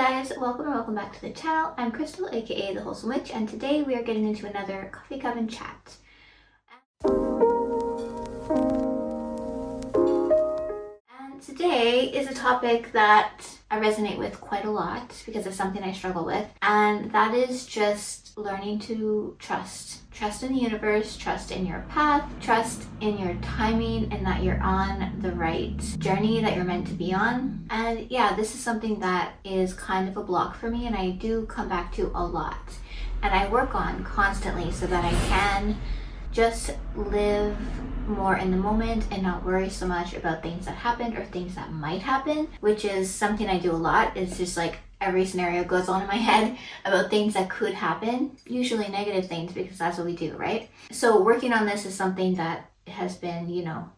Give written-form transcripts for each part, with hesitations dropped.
guys, welcome back to the channel. I'm Crystal, aka the Wholesome Witch, and today we are getting into another Coffee Coven Chat. And today is a topic that I resonate with quite a lot because it's something I struggle with, and that is just learning to trust. Trust in the universe, trust in your path, trust in your timing, and that you're on the right journey that you're meant to be on. And yeah, this is something that is kind of a block for me, and I do come back to a lot. And I work on constantly so that I can just live more in the moment and not worry so much about things that happened or things that might happen, which is something I do a lot. It's just like every scenario goes on in my head about things that could happen, usually negative things, because that's what we do, right? So working on this is something that has been,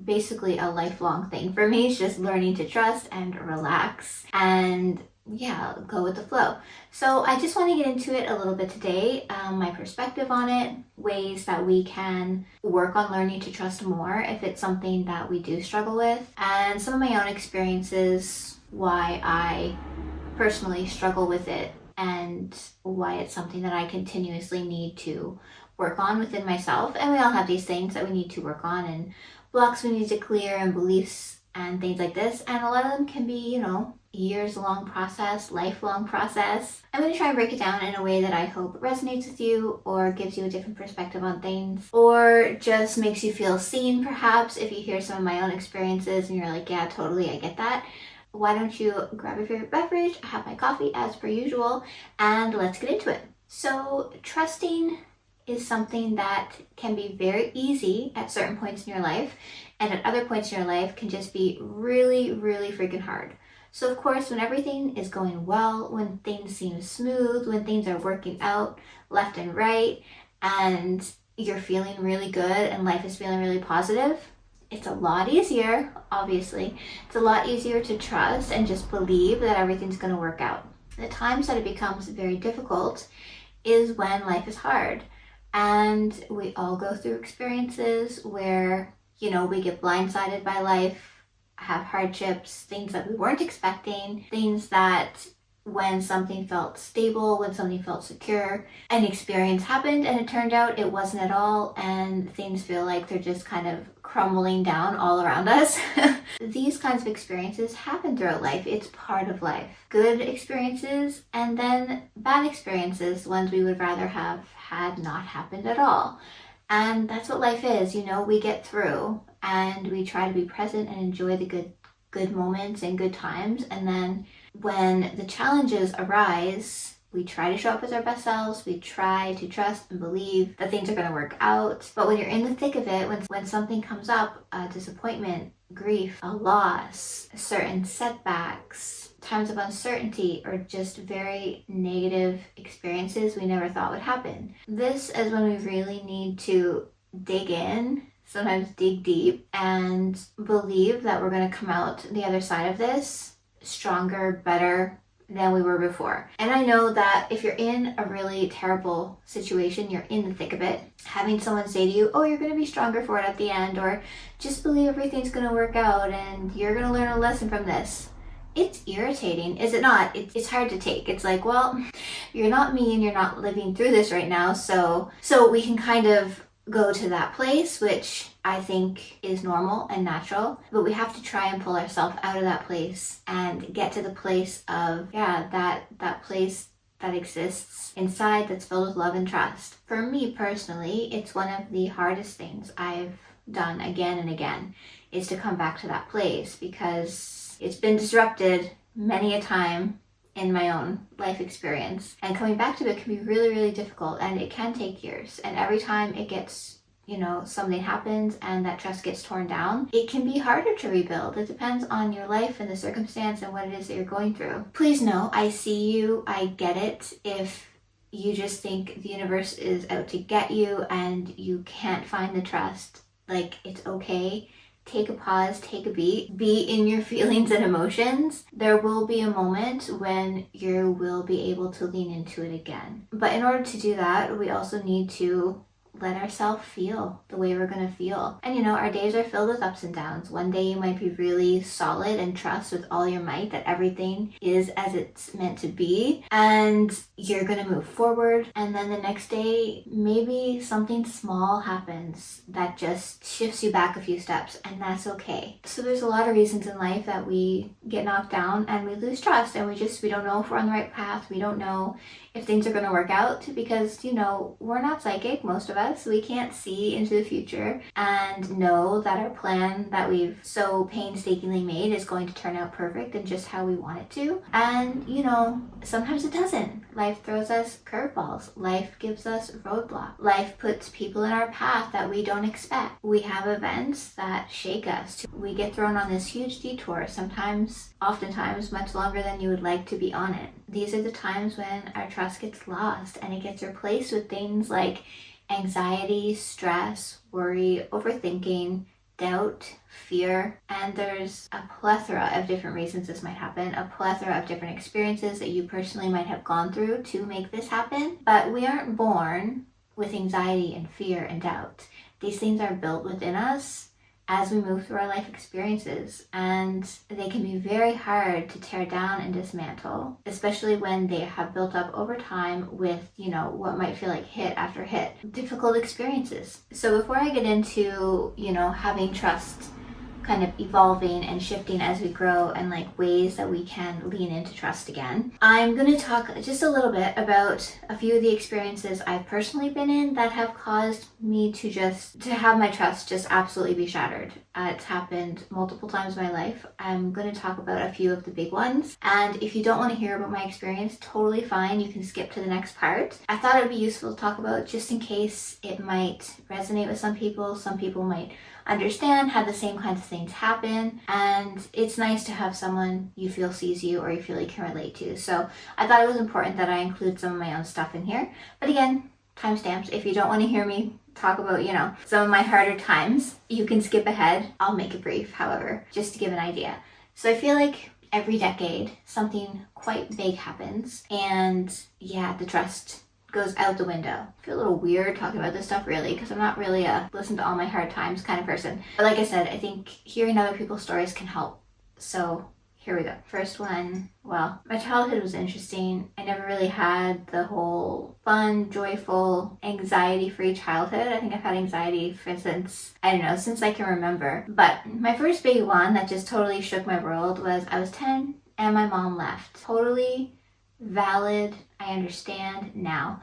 basically a lifelong thing for me. It's just learning to trust and relax and go with the flow. So I just want to get into it a little bit today, my perspective on it, ways that we can work on learning to trust more if it's something that we do struggle with, and some of my own experiences, why I personally struggle with it and why it's something that I continuously need to work on within myself. And we all have these things that we need to work on and blocks we need to clear and beliefs and things like this. And a lot of them can be, years long process, lifelong process. I'm going to try and break it down in a way that I hope resonates with you or gives you a different perspective on things, or just makes you feel seen perhaps if you hear some of my own experiences and you're like, yeah, totally, I get that. Why don't you grab your favorite beverage? I have my coffee as per usual, and let's get into it. So trusting is something that can be very easy at certain points in your life, and at other points in your life can just be really, really freaking hard. So of course, when everything is going well, when things seem smooth, when things are working out left and right, and you're feeling really good and life is feeling really positive, it's a lot easier, obviously. It's a lot easier to trust and just believe that everything's going to work out. The times that it becomes very difficult is when life is hard. And we all go through experiences where, we get blindsided by life, have hardships, things that we weren't expecting, things that when something felt stable, when something felt secure, an experience happened and it turned out it wasn't at all, and things feel like they're just kind of crumbling down all around us. These kinds of experiences happen throughout life. It's part of life. Good experiences and then bad experiences, ones we would rather have had not happened at all. And that's what life is, we get through and we try to be present and enjoy the good moments and good times. And then when the challenges arise, we try to show up as our best selves. We try to trust and believe that things are going to work out. But when you're in the thick of it, when something comes up, a disappointment, grief, a loss, certain setbacks, times of uncertainty, or just very negative experiences we never thought would happen, this is when we really need to dig in, sometimes dig deep, and believe that we're going to come out the other side of this stronger, better than we were before. And I know that if you're in a really terrible situation, you're in the thick of it, having someone say to you, oh, you're going to be stronger for it at the end, or just believe everything's going to work out and you're going to learn a lesson from this, it's irritating, is it not? It's hard to take. It's like, well, you're not me and you're not living through this right now, so we can kind of go to that place, which I think is normal and natural, but we have to try and pull ourselves out of that place and get to the place of, that place that exists inside that's filled with love and trust. For me personally, it's one of the hardest things I've done again and again, is to come back to that place, because it's been disrupted many a time in my own life experience, and coming back to it can be really, really difficult, and it can take years. And every time it gets, something happens and that trust gets torn down, it can be harder to rebuild. It depends on your life and the circumstance and what it is that you're going through. Please know, I see you, I get it. If you just think the universe is out to get you and you can't find the trust, it's okay. Take a pause, take a beat, be in your feelings and emotions. There will be a moment when you will be able to lean into it again. But in order to do that, we also need to let ourselves feel the way we're going to feel. And our days are filled with ups and downs. One day you might be really solid and trust with all your might that everything is as it's meant to be, and you're going to move forward. And then the next day, maybe something small happens that just shifts you back a few steps, and that's okay. So there's a lot of reasons in life that we get knocked down and we lose trust, and we don't know if we're on the right path. We don't know if things are going to work out, because we're not psychic, most of us. We can't see into the future and know that our plan that we've so painstakingly made is going to turn out perfect and just how we want it to. And sometimes it doesn't. Life throws us curveballs. Life gives us roadblocks. Life puts people in our path that we don't expect. We have events that shake us. We get thrown on this huge detour, oftentimes much longer than you would like to be on it. These are the times when our trust gets lost, and it gets replaced with things like anxiety, stress, worry, overthinking, doubt, fear, and there's a plethora of different reasons this might happen, a plethora of different experiences that you personally might have gone through to make this happen. But we aren't born with anxiety and fear and doubt. These things are built within us as we move through our life experiences, and they can be very hard to tear down and dismantle, especially when they have built up over time with, what might feel like hit after hit, difficult experiences. So before I get into, having trust kind of evolving and shifting as we grow, and ways that we can lean into trust again, I'm going to talk just a little bit about a few of the experiences I've personally been in that have caused me to have my trust just absolutely be shattered. It's happened multiple times in my life. I'm going to talk about a few of the big ones, and if you don't want to hear about my experience, totally fine, you can skip to the next part. I thought it would be useful to talk about just in case it might resonate with some people. Some people might understand, have the same kinds of things happen, and it's nice to have someone you feel sees you or you feel you can relate to. So I thought it was important that I include some of my own stuff in here. But again, timestamps. If you don't want to hear me talk about, some of my harder times, you can skip ahead. I'll make it brief, however, just to give an idea. So I feel like every decade something quite big happens, and the trust goes out the window. I feel a little weird talking about this stuff, really, because I'm not really a listen to all my hard times kind of person. But like I said, I think hearing other people's stories can help. So here we go. First one, my childhood was interesting. I never really had the whole fun, joyful, anxiety-free childhood. I think I've had anxiety since I can remember. But my first big one that just totally shook my world was I was 10 and my mom left. Totally valid. I understand now.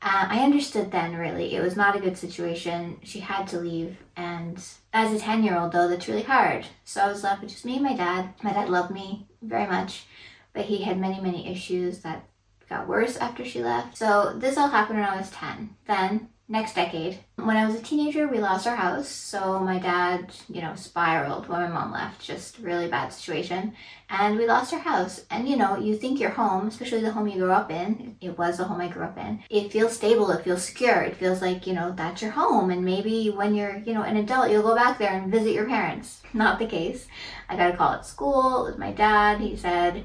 I understood then, really. It was not a good situation. She had to leave. And as a 10-year-old, though, that's really hard. So I was left with just me and my dad. My dad loved me very much, but he had many, many issues that got worse after she left. So this all happened when I was 10. Then, next decade, when I was a teenager, we lost our house. So my dad, spiraled when my mom left. Just really bad situation. And we lost our house. And you think your home, especially the home you grew up in, it was the home I grew up in, it feels stable, it feels secure, it feels like, that's your home. And maybe when you're, an adult, you'll go back there and visit your parents. Not the case. I got a call at school with my dad. He said,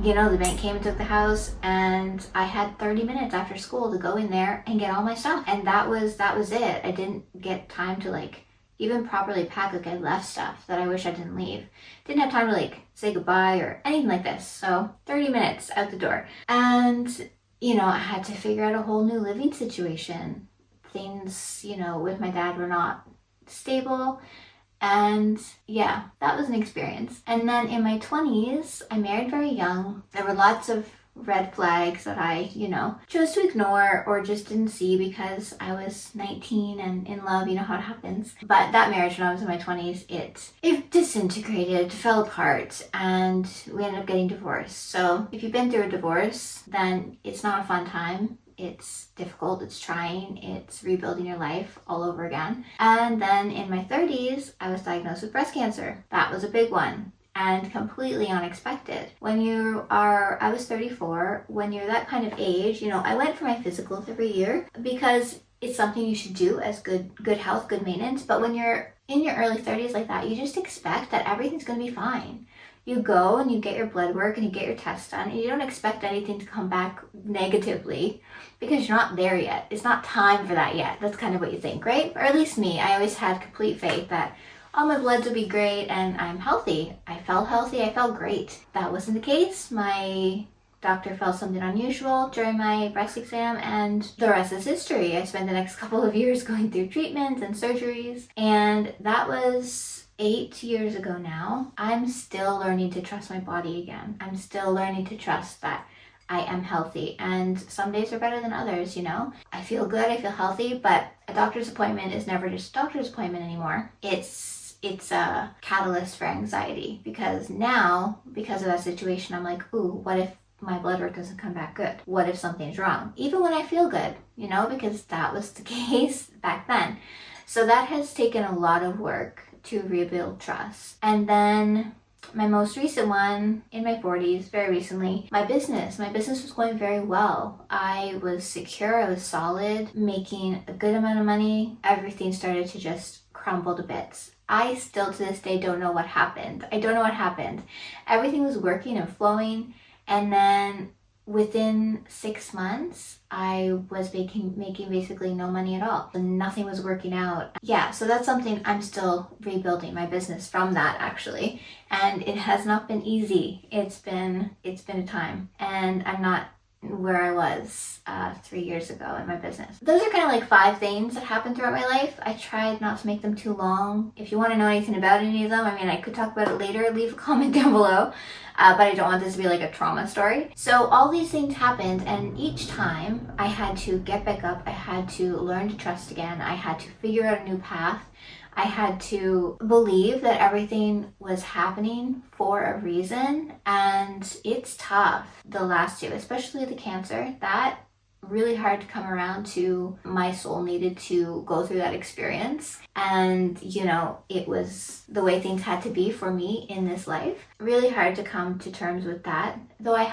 the bank came and took the house, and I had 30 minutes after school to go in there and get all my stuff. And that was it. I didn't get time to even properly pack. I left stuff that I wish I didn't leave. Didn't have time to say goodbye or anything like this. So 30 minutes out the door. And, I had to figure out a whole new living situation. Things, with my dad were not stable. And that was an experience. And then in my 20s, I married very young. There were lots of red flags that I, chose to ignore or just didn't see because I was 19 and in love, how it happens. But that marriage when I was in my 20s, it disintegrated, fell apart, and we ended up getting divorced. So if you've been through a divorce, then it's not a fun time. It's difficult, it's trying, it's rebuilding your life all over again. And then in my 30s, I was diagnosed with breast cancer. That was a big one and completely unexpected. I was 34, when you're that kind of age, I went for my physicals every year because it's something you should do as good health, good maintenance. But when you're in your early 30s like that, you just expect that everything's going to be fine. You go and you get your blood work and you get your tests done, and you don't expect anything to come back negatively because you're not there yet. It's not time for that yet. That's kind of what you think, right? Or at least me. I always had complete faith that all my bloods will be great and I'm healthy. I felt healthy. I felt great. That wasn't the case. My doctor felt something unusual during my breast exam, and the rest is history. I spent the next couple of years going through treatments and surgeries, and that was 8 years ago now. I'm still learning to trust my body again. I'm still learning to trust that I am healthy, and some days are better than others, you know? I feel good, I feel healthy, but a doctor's appointment is never just a doctor's appointment anymore. It's a catalyst for anxiety, because now, because of that situation, I'm like, ooh, what if my blood work doesn't come back good? What if something's wrong? Even when I feel good, you know, because that was the case back then. So that has taken a lot of work to rebuild trust. And then my most recent one in my 40s, very recently, my business was going very well. I was secure, I was solid, making a good amount of money. Everything started to just crumble to bits. I still to this day don't know what happened. I don't know what happened. Everything was working and flowing, and then within 6 months, I was making basically no money at all. Nothing was working out. Yeah, so that's something I'm still rebuilding my business from that, actually. And it has not been easy. It's been a time. And I'm not where I was 3 years ago in my business. Those are kind of like 5 things that happened throughout my life. I tried not to make them too long. If you want to know anything about any of them, I mean, I could talk about it later. Leave a comment down below. But I don't want this to be like a trauma story. So all these things happened, and each time I had to get back up. I had to learn to trust again. I had to figure out a new path. I had to believe that everything was happening for a reason, and it's tough. The last 2, especially the cancer, that really hard to come around to. My soul needed to go through that experience, and you know, it was the way things had to be for me in this life. Really hard to come to terms with that, though I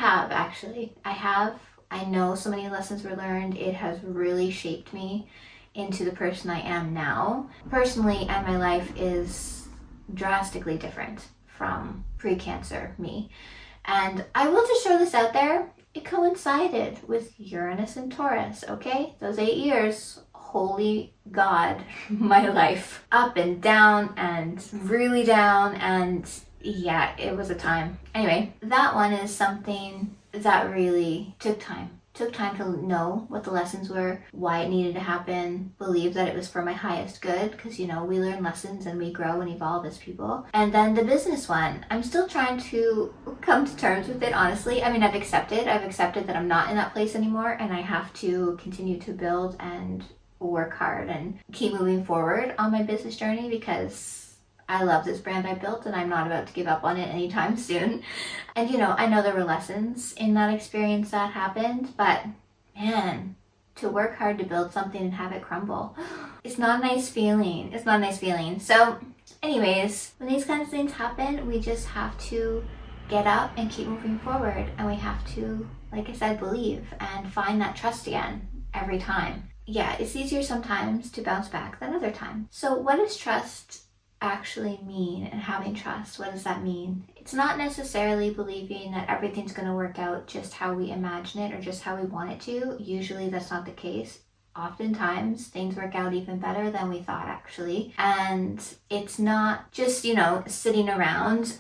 know so many lessons were learned. It has really shaped me into the person I am now personally, and my life is drastically different from pre-cancer me. And I will just throw this out there, it coincided with Uranus and Taurus, okay? Those 8 years, holy God, my life. Up and down and really down, and yeah, it was a time. Anyway, that one is something that really took time. Took time to know what the lessons were, why it needed to happen, believe that it was for my highest good, because you know, we learn lessons and we grow and evolve as people. And then the business one, I'm still trying to come to terms with it, honestly. I mean, I've accepted that I'm not in that place anymore, and I have to continue to build and work hard and keep moving forward on my business journey, because I love this brand I built and I'm not about to give up on it anytime soon. And you know, I know there were lessons in that experience that happened, but man, to work hard to build something and have it crumble, it's not a nice feeling. It's not a nice feeling. So anyways, when these kinds of things happen, we just have to get up and keep moving forward, and we have to, like I said, believe and find that trust again every time. Yeah, it's easier sometimes to bounce back than other times. So what does trust actually mean, and having trust, what does that mean? It's not necessarily believing that everything's going to work out just how we imagine it or just how we want it to. Usually that's not the case. Oftentimes things work out even better than we thought, actually. And it's not just, you know, sitting around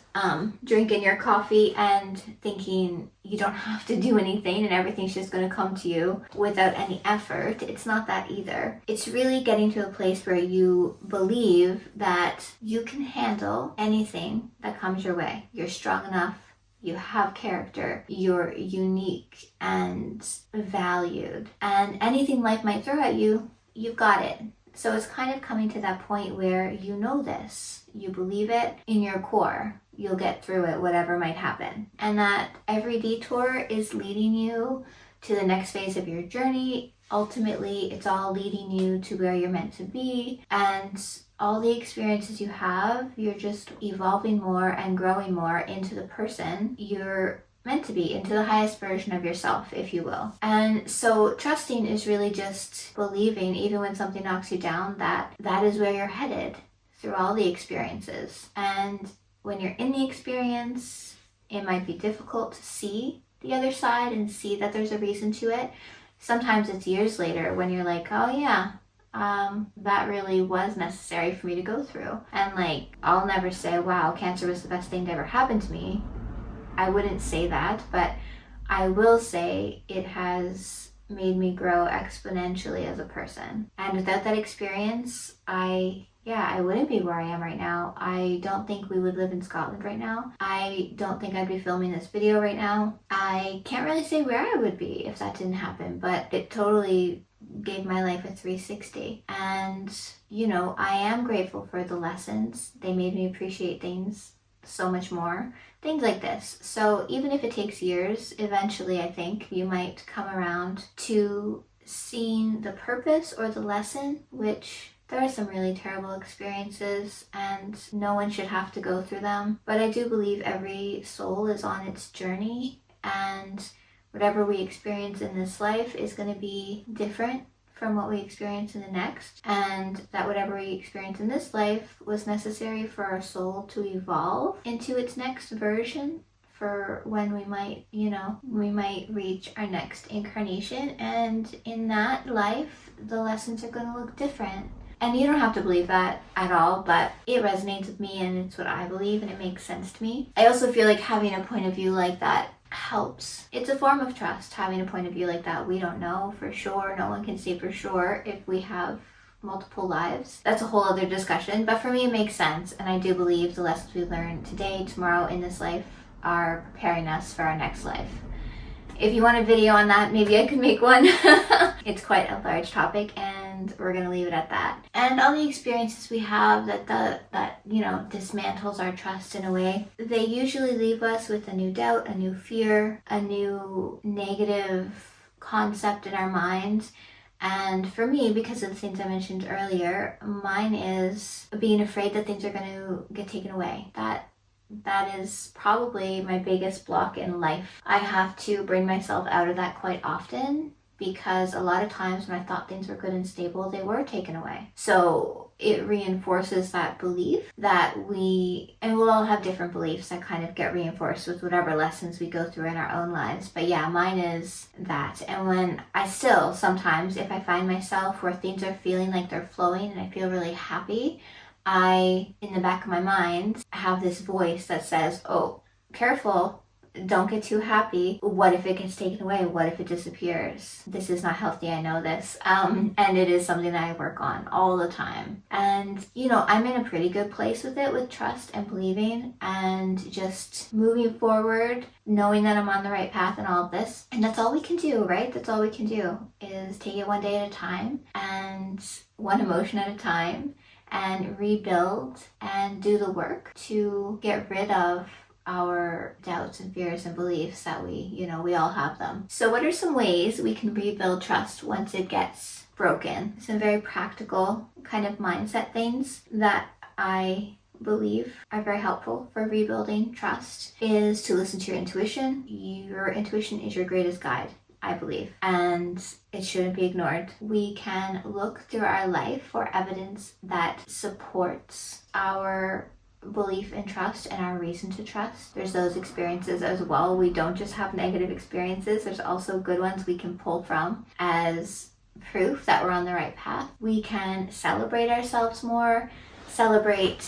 drinking your coffee and thinking you don't have to do anything and everything's just going to come to you without any effort. It's not that either. It's really getting to a place where you believe that you can handle anything that comes your way. You're strong enough. You have character, you're unique and valued, and anything life might throw at you, you've got it. So it's kind of coming to that point where you know this, you believe it in your core, you'll get through it, whatever might happen. And that every detour is leading you to the next phase of your journey. Ultimately, it's all leading you to where you're meant to be, and all the experiences you have, you're just evolving more and growing more into the person you're meant to be, into the highest version of yourself, if you will. And so trusting is really just believing, even when something knocks you down, that that is where you're headed through all the experiences. And when you're in the experience, it might be difficult to see the other side and see that there's a reason to it. Sometimes it's years later when you're like, oh yeah, that really was necessary for me to go through. And like, I'll never say, wow, cancer was the best thing to ever happen to me. I wouldn't say that, but I will say it has made me grow exponentially as a person. And without that experience, I wouldn't be where I am right now. I don't think we would live in Scotland right now. I don't think I'd be filming this video right now. I can't really say where I would be if that didn't happen, but it totally gave my life a 360. And, you know, I am grateful for the lessons. They made me appreciate things so much more. Things like this. So even if it takes years, eventually I think you might come around to seeing the purpose or the lesson, which there are some really terrible experiences and no one should have to go through them. But I do believe every soul is on its journey, and whatever we experience in this life is going to be different from what we experience in the next, and that whatever we experience in this life was necessary for our soul to evolve into its next version for when we might reach our next incarnation, and in that life the lessons are going to look different. And you don't have to believe that at all, but it resonates with me and it's what I believe and it makes sense to me. I also feel like having a point of view like that helps. It's a form of trust, having a point of view like that. We don't know for sure. No one can say for sure if we have multiple lives. That's a whole other discussion, but for me it makes sense, and I do believe the lessons we learn today, tomorrow, in this life are preparing us for our next life. If you want a video on that, maybe I could make one. It's quite a large topic, and we're gonna leave it at that. And all the experiences we have that dismantles our trust in a way, they usually leave us with a new doubt, a new fear, a new negative concept in our minds. And for me, because of the things I mentioned earlier, mine is being afraid that things are going to get taken away. That is probably my biggest block in life. I have to bring myself out of that quite often, because a lot of times when I thought things were good and stable, they were taken away. So it reinforces that belief that we'll all have different beliefs that kind of get reinforced with whatever lessons we go through in our own lives. But yeah, mine is that. And when I still, sometimes if I find myself where things are feeling like they're flowing and I feel really happy, in the back of my mind, have this voice that says, oh, careful, don't get too happy. What if it gets taken away? What if it disappears? This is not healthy, I know this. And it is something that I work on all the time. And, I'm in a pretty good place with it, with trust and believing and just moving forward, knowing that I'm on the right path and all of this. And that's all we can do, right? That's all we can do, is take it one day at a time and one emotion at a time, and rebuild and do the work to get rid of our doubts and fears and beliefs that we all have them. So what are some ways we can rebuild trust once it gets broken? Some very practical kind of mindset things that I believe are very helpful for rebuilding trust is to listen to your intuition. Your intuition is your greatest guide, I believe, and it shouldn't be ignored. We can look through our life for evidence that supports our belief in trust and our reason to trust. There's those experiences as well. We don't just have negative experiences. There's also good ones we can pull from as proof that we're on the right path. We can celebrate ourselves more, celebrate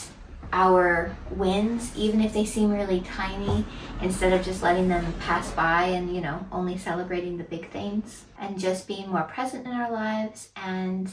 our wins, even if they seem really tiny, instead of just letting them pass by and only celebrating the big things, and just being more present in our lives and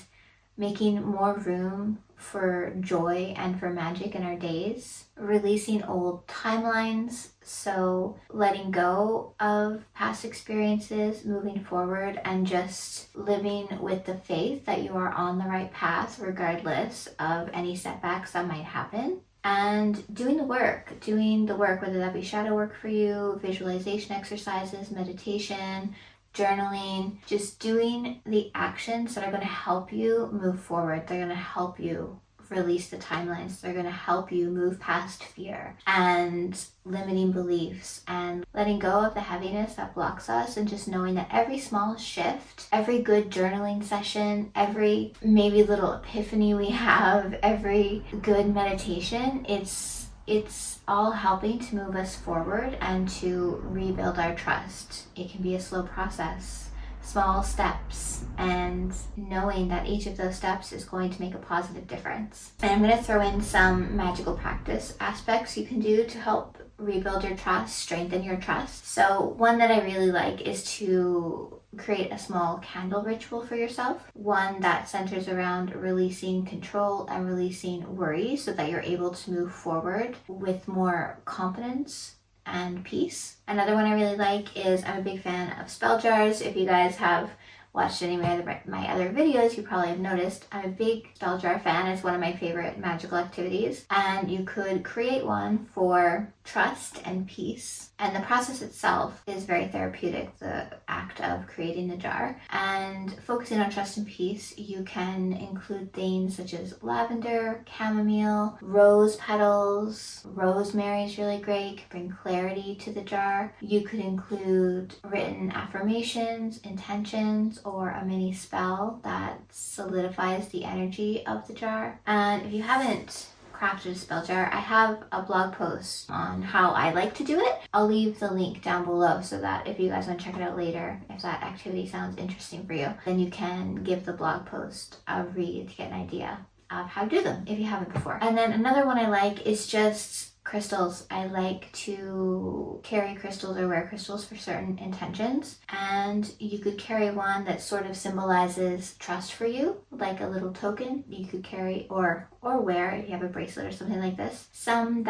making more room for joy and for magic in our days. Releasing old timelines, so letting go of past experiences, moving forward, and just living with the faith that you are on the right path regardless of any setbacks that might happen. And doing the work, whether that be shadow work for you, visualization exercises, meditation, journaling, just doing the actions that are going to help you move forward. They're going to help you release the timelines. They're going to help you move past fear and limiting beliefs and letting go of the heaviness that blocks us, and just knowing that every small shift, every good journaling session, every maybe little epiphany we have, every good meditation, it's it's all helping to move us forward and to rebuild our trust. It can be a slow process, small steps, and knowing that each of those steps is going to make a positive difference. And I'm going to throw in some magical practice aspects you can do to help rebuild your trust, strengthen your trust. So one that I really like is to create a small candle ritual for yourself, one that centers around releasing control and releasing worry so that you're able to move forward with more confidence and peace. Another one I really like is, I'm a big fan of spell jars. If you guys have watched any of my other videos, you probably have noticed I'm a big spell jar fan. It's one of my favorite magical activities, and you could create one for trust and peace. And the process itself is very therapeutic, the act of creating the jar. And focusing on trust and peace, you can include things such as lavender, chamomile, rose petals. Rosemary is really great, can bring clarity to the jar. You could include written affirmations, intentions, or a mini spell that solidifies the energy of the jar. And if you haven't crafted a spell jar, I have a blog post on how I like to do it. I'll leave the link down below so that if you guys want to check it out later, if that activity sounds interesting for you, then you can give the blog post a read to get an idea of how to do them if you haven't before. And then another one I like is just crystals. I like to carry crystals or wear crystals for certain intentions, and you could carry one that sort of symbolizes trust for you, like a little token you could carry or wear if you have a bracelet or something like this. Some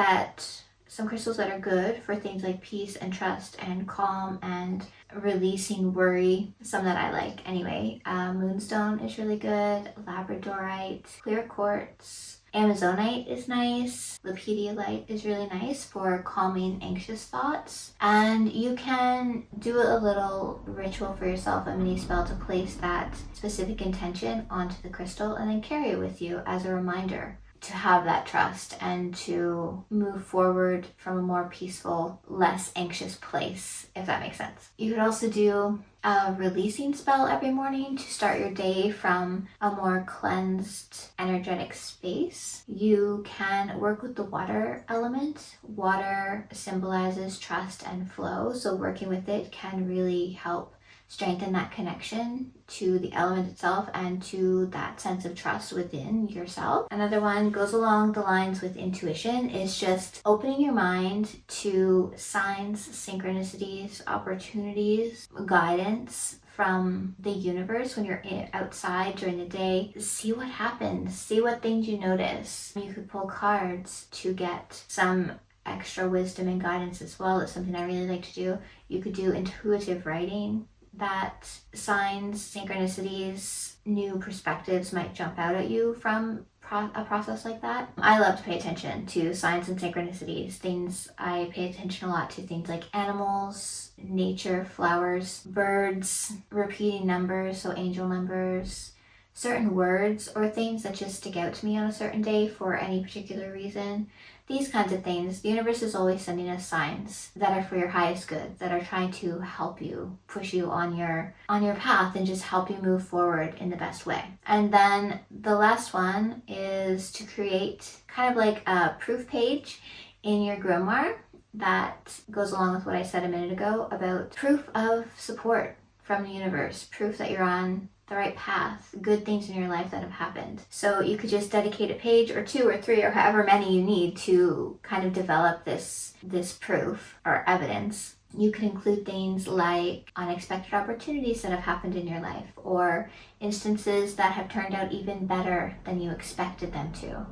crystals that are good for things like peace and trust and calm and releasing worry. Some that I like anyway. Moonstone is really good. Labradorite, clear quartz, Amazonite is nice. Lepidolite is really nice for calming anxious thoughts. And you can do a little ritual for yourself, a mini spell to place that specific intention onto the crystal and then carry it with you as a reminder to have that trust and to move forward from a more peaceful, less anxious place, if that makes sense. You could also do a releasing spell every morning to start your day from a more cleansed, energetic space. You can work with the water element. Water symbolizes trust and flow, so working with it can really help strengthen that connection to the element itself and to that sense of trust within yourself. Another one goes along the lines with intuition, is just opening your mind to signs, synchronicities, opportunities, guidance from the universe when you're outside during the day. See what happens, see what things you notice. You could pull cards to get some extra wisdom and guidance as well. It's something I really like to do. You could do intuitive writing, that signs, synchronicities, new perspectives might jump out at you from a process like that. I love to pay attention to signs and synchronicities. I pay attention a lot to things like animals, nature, flowers, birds, repeating numbers, so angel numbers, certain words or things that just stick out to me on a certain day for any particular reason. These kinds of things. The universe is always sending us signs that are for your highest good, that are trying to help you, push you on your path and just help you move forward in the best way. And then the last one is to create kind of like a proof page in your grimoire that goes along with what I said a minute ago about proof of support from the universe, proof that you're on the right path, good things in your life that have happened. So you could just dedicate a page or 2 or 3 or however many you need to kind of develop this proof or evidence. You could include things like unexpected opportunities that have happened in your life, or instances that have turned out even better than you expected them to,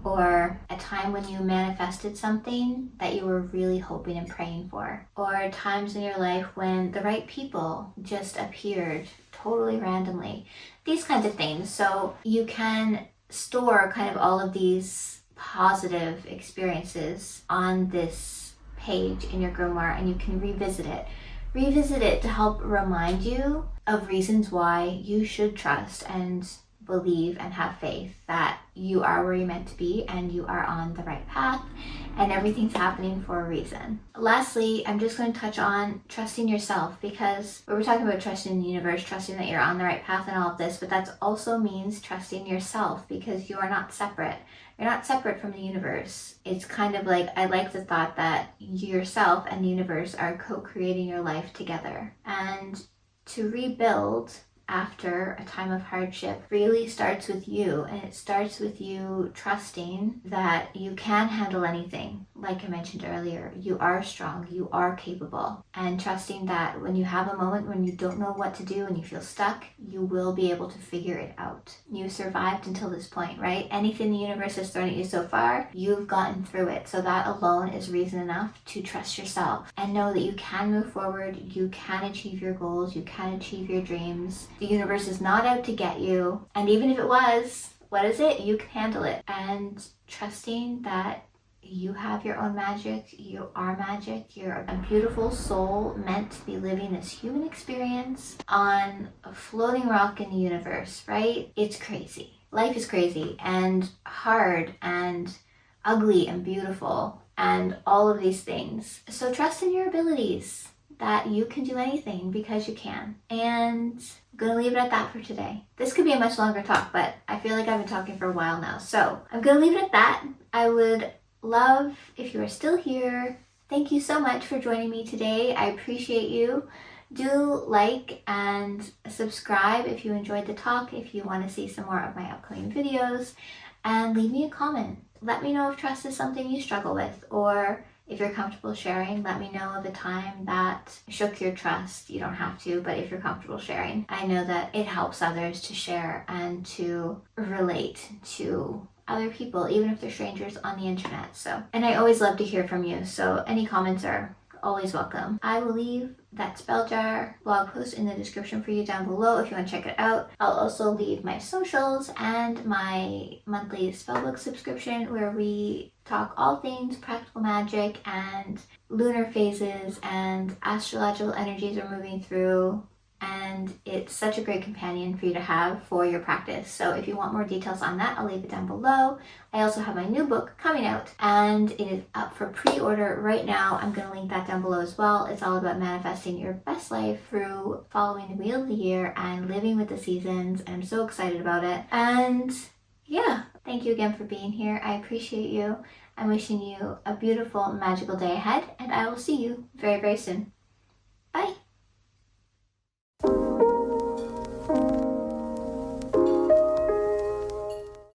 or a time when you manifested something that you were really hoping and praying for, or times in your life when the right people just appeared totally randomly. These kinds of things. So you can store kind of all of these positive experiences on this page in your grimoire, and you can revisit it to help remind you of reasons why you should trust and believe and have faith that you are where you're meant to be and you are on the right path and everything's happening for a reason. Lastly, I'm just going to touch on trusting yourself, because we're talking about trusting the universe, trusting that you're on the right path and all of this, but that also means trusting yourself, because you are not separate. You're not separate from the universe. It's kind of like, I like the thought that yourself and the universe are co-creating your life together. And to rebuild after a time of hardship really starts with you, and it starts with you trusting that you can handle anything. Like I mentioned earlier, you are strong, you are capable, and trusting that when you have a moment when you don't know what to do and you feel stuck, you will be able to figure it out. You survived until this point, right? Anything the universe has thrown at you so far, you've gotten through it. So that alone is reason enough to trust yourself and know that you can move forward, you can achieve your goals, you can achieve your dreams. The universe is not out to get you, and even if it was, what is it? You can handle it. And trusting that you have your own magic, you are magic, you're a beautiful soul meant to be living this human experience on a floating rock in the universe, right? It's crazy. Life is crazy and hard and ugly and beautiful and all of these things. So trust in your abilities, that you can do anything because you can. And I'm gonna leave it at that for today. This could be a much longer talk, but I feel like I've been talking for a while now. So I'm gonna leave it at that. I would love if you are still here. Thank you so much for joining me today. I appreciate you. Do like and subscribe if you enjoyed the talk, if you want to see some more of my upcoming videos, and leave me a comment. Let me know if trust is something you struggle with, or if you're comfortable sharing, let me know of a time that shook your trust. You don't have to, but if you're comfortable sharing, I know that it helps others to share and to relate to other people, even if they're strangers on the internet. So, and I always love to hear from you. So any comments are always welcome. I will leave that spell jar blog post in the description for you down below if you want to check it out. I'll also leave my socials and my monthly spellbook subscription where we talk all things practical magic and lunar phases and astrological energies we're moving through. And it's such a great companion for you to have for your practice. So if you want more details on that, I'll leave it down below. I also have my new book coming out and it is up for pre-order right now. I'm going to link that down below as well. It's all about manifesting your best life through following the wheel of the year and living with the seasons. And I'm so excited about it. And yeah, thank you again for being here. I appreciate you. I'm wishing you a beautiful, magical day ahead, and I will see you very, very soon. Bye.